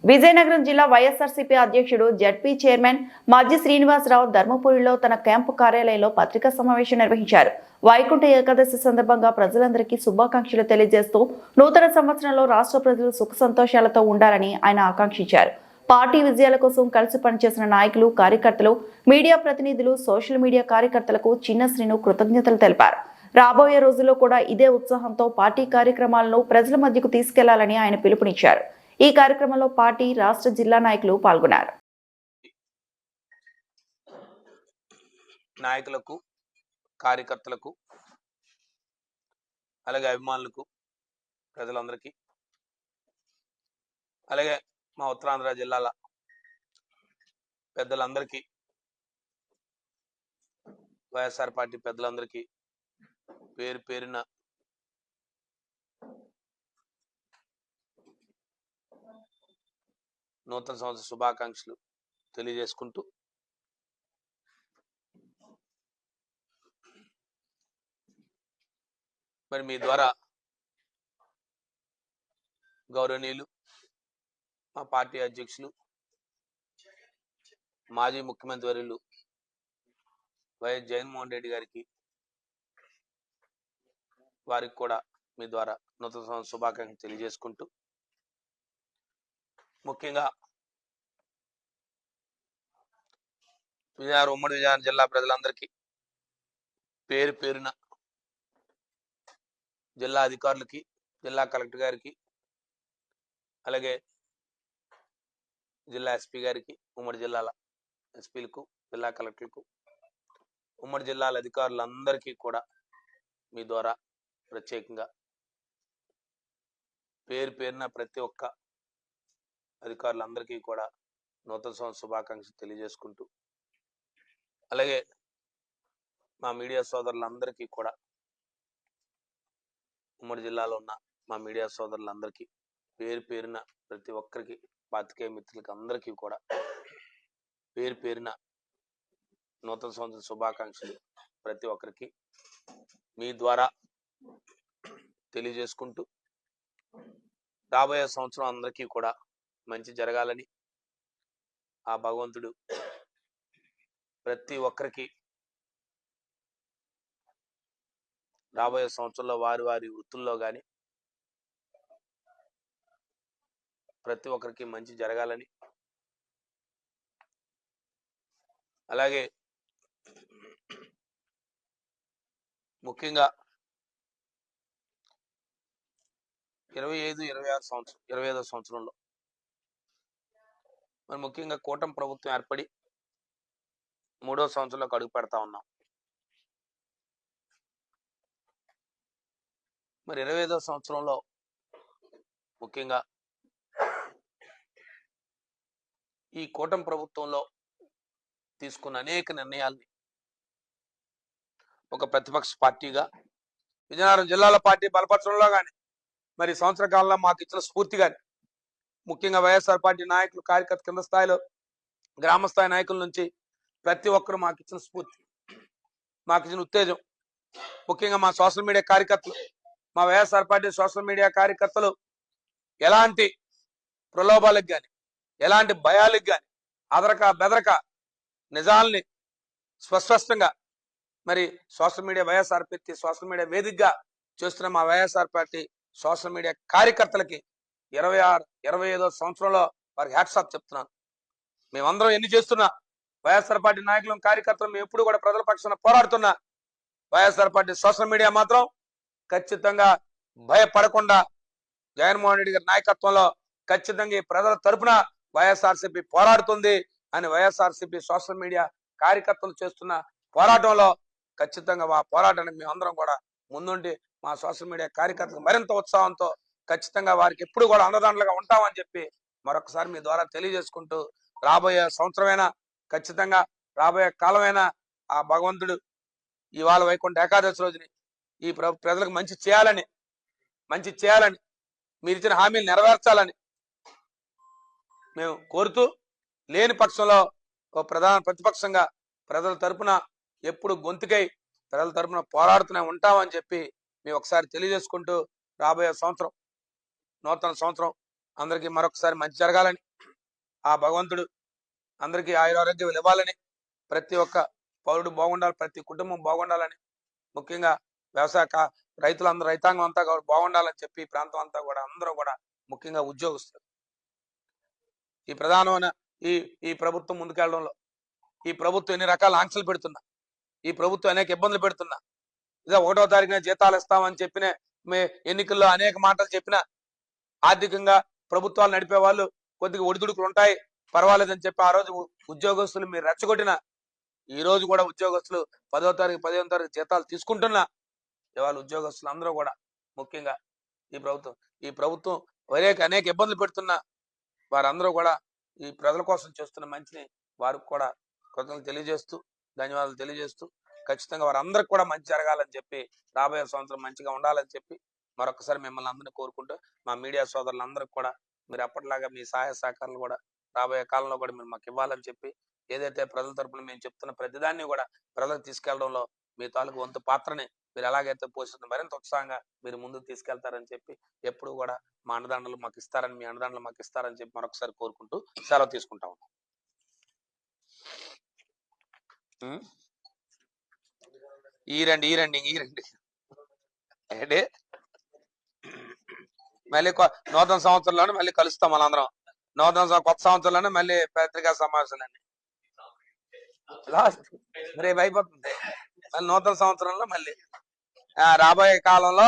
విజయనగరం జిల్లా వైఎస్ఆర్సీపీ అధ్యక్షుడు ZP chairman మాజీ శ్రీనివాసరావు ధర్మపురిలో తన క్యాంపు కార్యాలయంలో పత్రికా సమావేశం నిర్వహించారు. వైకుంఠ ఏకాదశి సందర్భంగా ప్రజలందరికీ శుభాకాంక్షలు తెలియజేస్తూ నూతన సంవత్సరంలో రాష్ట్ర ప్రజలు సుఖ సంతోషాలతో ఉండాలని ఆయన ఆకాంక్షించారు. పార్టీ విజయాల కోసం కలిసి పనిచేసిన నాయకులు, కార్యకర్తలు, మీడియా ప్రతినిధులు, సోషల్ మీడియా కార్యకర్తలకు చిన్న శ్రీను కృతజ్ఞతలు తెలిపారు. రాబోయే రోజుల్లో కూడా ఇదే ఉత్సాహంతో పార్టీ కార్యక్రమాలను ప్రజల మధ్యకు తీసుకెళ్లాలని ఆయన పిలుపునిచ్చారు. ఈ కార్యక్రమంలో పార్టీ రాష్ట్ర జిల్లా నాయకులు పాల్గొన్నారు. నాయకులకు, కార్యకర్తలకు, అలాగే అభిమానులకు, ప్రజలందరికీ, అలాగే మా ఉత్తరాంధ్ర జిల్లాల పెద్దలందరికీ, వైఎస్ఆర్ పార్టీ పెద్దలందరికీ పేరు పేరున నూతన సంవత్సర శుభాకాంక్షలు తెలియజేసుకుంటూ మరి మీ ద్వారా గౌరవనీయులు మా పార్టీ అధ్యక్షులు, మాజీ ముఖ్యమంత్రి వర్యులు వైఎస్ జగన్మోహన్ రెడ్డి గారికి, వారికి కూడా మీ ద్వారా నూతన సంవత్సర శుభాకాంక్షలు తెలియజేసుకుంటూ ముఖ్యంగా ఉమ్మడి విజయనగరం జిల్లా ప్రజలందరికీ పేరు పేరున, జిల్లా అధికారులకి, జిల్లా కలెక్టర్ గారికి, అలాగే జిల్లా ఎస్పీ గారికి, ఉమ్మడి జిల్లాల ఎస్పీలకు, జిల్లా కలెక్టర్లకు, ఉమ్మడి జిల్లాల అధికారులందరికీ కూడా మీ ద్వారా ప్రత్యేకంగా పేరు పేరున ప్రతి ఒక్క అధికారులందరికీ కూడా నూతన సంవత్సర శుభాకాంక్షలు తెలియజేసుకుంటూ, అలాగే మా మీడియా సోదరులందరికీ కూడా, ఉమ్మడి జిల్లాలో ఉన్న మా మీడియా సోదరులందరికీ పేరు పేరున ప్రతి ఒక్కరికి, పాత్రికేయ మిత్రులకి అందరికీ కూడా పేరు పేరున నూతన సంవత్సర శుభాకాంక్షలు ప్రతి ఒక్కరికి మీ ద్వారా తెలియజేసుకుంటూ, రాబోయే సంవత్సరం అందరికీ కూడా మంచి జరగాలని ఆ భగవంతుడు ప్రతి ఒక్కరికి రాబోయే సంవత్సరంలో వారి వారి వృత్తుల్లో కానీ ప్రతి ఒక్కరికి మంచి జరగాలని, అలాగే ముఖ్యంగా 25-26 సంవత్సరంలో మరి ముఖ్యంగా కూటమి ప్రభుత్వం ఏర్పడి 3వ సంవత్సరంలోకి అడుగు పెడతా ఉన్నాం. మరి 25వ సంవత్సరంలో ముఖ్యంగా ఈ కూటమి ప్రభుత్వంలో తీసుకున్న అనేక నిర్ణయాల్ని ఒక ప్రతిపక్ష పార్టీగా విజయనగరం జిల్లాల పార్టీ బలపరచడంలో కానీ, మరి సంవత్సర కాలంలో మాకు ఇచ్చిన స్ఫూర్తి కానీ, ముఖ్యంగా వైఎస్ఆర్ పార్టీ నాయకులు, కార్యకర్త, కింద స్థాయిలో గ్రామ స్థాయి నాయకుల నుంచి ప్రతి ఒక్కరు మాకు ఇచ్చిన స్ఫూర్తి, మాకు ఇచ్చిన ఉత్తేజం, ముఖ్యంగా మా సోషల్ మీడియా కార్యకర్తలు, మా వైఎస్ఆర్ పార్టీ సోషల్ మీడియా కార్యకర్తలు ఎలాంటి ప్రలోభాలకు కానీ, ఎలాంటి భయాలకు కానీ అదరక బెదరక నిజాల్ని స్పష్టంగా మరి social media, YSR party social media వేదికగా చేస్తున్న మా వైఎస్ఆర్ పార్టీ సోషల్ మీడియా కార్యకర్తలకి 25వ సంవత్సరంలో వారికి హ్యాట్స్ ఆఫ్ చెప్తున్నాను. మేమందరం ఎన్ని చేస్తున్నా వైఎస్ఆర్ పార్టీ నాయకులు, కార్యకర్తలు మేము ఎప్పుడు కూడా ప్రజల పక్షాన పోరాడుతున్నా, వైఎస్ఆర్ పార్టీ సోషల్ మీడియా మాత్రం ఖచ్చితంగా భయపడకుండా జగన్మోహన్ రెడ్డి గారి నాయకత్వంలో ఖచ్చితంగా ఈ ప్రజల తరపున వైఎస్ఆర్సీపీ పోరాడుతుంది అని వైఎస్ఆర్సీపీ సోషల్ మీడియా కార్యకర్తలు చేస్తున్న పోరాటంలో ఖచ్చితంగా ఆ పోరాటానికి మేమందరం కూడా ముందుండి మా సోషల్ మీడియా కార్యకర్తలు మరింత ఉత్సాహంతో ఖచ్చితంగా వారికి ఎప్పుడు కూడా అండదండలుగా ఉంటామని చెప్పి మరొకసారి మీ ద్వారా తెలియజేసుకుంటూ, రాబోయే సంవత్సరమైనా ఖచ్చితంగా రాబోయే కాలమైనా ఆ భగవంతుడు ఇవాళ వైకుంఠ ఏకాదశి రోజుని ఈ ప్రజలకు మంచి చేయాలని మీరు ఇచ్చిన హామీలు నెరవేర్చాలని మేము కోరుతూ, లేని పక్షంలో ఒక ప్రధాన ప్రతిపక్షంగా ప్రజల తరపున ఎప్పుడు గొంతుకై ప్రజల తరపున పోరాడుతూనే ఉంటామని చెప్పి మేము ఒకసారి తెలియజేసుకుంటూ, రాబోయే సంవత్సరం, నూతన సంవత్సరం అందరికీ మరొకసారి మంచి జరగాలని, ఆ భగవంతుడు అందరికీ ఆయురారోగ్యాలు ఇవ్వాలని, ప్రతి ఒక్క పౌరుడు బాగుండాలి, ప్రతి కుటుంబం బాగుండాలని, ముఖ్యంగా రైతులందరూ రైతాంగం అంతా కూడా బాగుండాలని చెప్పి ఈ ప్రాంతం అంతా కూడా అందరూ కూడా ముఖ్యంగా ఉద్యోగస్తులు ఈ ప్రధానమైన ఈ ఈ ప్రభుత్వం ముందుకెళ్లడంలో, ఈ ప్రభుత్వం ఎన్ని రకాల ఆంక్షలు పెడుతున్నా, ఈ ప్రభుత్వం అనేక ఇబ్బందులు పెడుతున్నా, ఇదే 1వ తారీఖున జీతాలు ఇస్తామని చెప్పిన ఎన్నికల్లో అనేక మాటలు చెప్పినా, ఆర్థికంగా ప్రభుత్వాలు నడిపే వాళ్ళు కొద్దిగా ఒడిదుడుకులు ఉంటాయి, పర్వాలేదని చెప్పి ఆ రోజు ఉద్యోగస్తులు మీరు రెచ్చగొట్టిన, ఈ రోజు కూడా ఉద్యోగస్తులు 10వ తారీఖు 15వ తారీఖు జీతాలు తీసుకుంటున్నా, ఇవాళ ఉద్యోగస్తులు అందరూ కూడా ముఖ్యంగా ఈ ప్రభుత్వం అనేక ఇబ్బందులు పెడుతున్నా వారందరూ కూడా ఈ ప్రజల కోసం చేస్తున్న మంచిని వారికి కూడా కృతజ్ఞతలు తెలియజేస్తూ, ధన్యవాదాలు తెలియజేస్తూ, ఖచ్చితంగా వారందరికి కూడా మంచి జరగాలని చెప్పి, రాబోయే సంవత్సరం మంచిగా ఉండాలని చెప్పి మరొకసారి మిమ్మల్ని అందరినీ కోరుకుంటూ, మా మీడియా సోదరులందరికీ కూడా మీరు అప్పటిలాగా మీ సహాయ సహకారాలు కూడా రాబోయే కాలంలో కూడా మీరు మాకు ఇవ్వాలని చెప్పి, ఏదైతే ప్రజల తరపున మేము చెప్తున్న ప్రతిదాన్ని కూడా ప్రజలకు తీసుకెళ్లడంలో మీ తాలూకు వంతు పాత్రని మీరు ఎలాగైతే పోషిస్తున్న మరింత ఉత్సాహంగా మీరు ముందుకు తీసుకెళ్తారని చెప్పి, ఎప్పుడు కూడా మా అండదండలు మాకు ఇస్తారని, మీ అండదండలు మాకు ఇస్తారని చెప్పి మరొకసారి కోరుకుంటూ సెలవు తీసుకుంటా ఉన్నాం. ఈరండి ఏంటి మళ్ళీ నూతన సంవత్సరంలోనే మళ్ళీ కలుస్తాం మనందరం. కొత్త సంవత్సరంలోనే మళ్ళీ పత్రికా సమావేశాలండి రేపు అయిపోతుంది. మళ్ళీ నూతన సంవత్సరంలో మళ్ళీ రాబోయే కాలంలో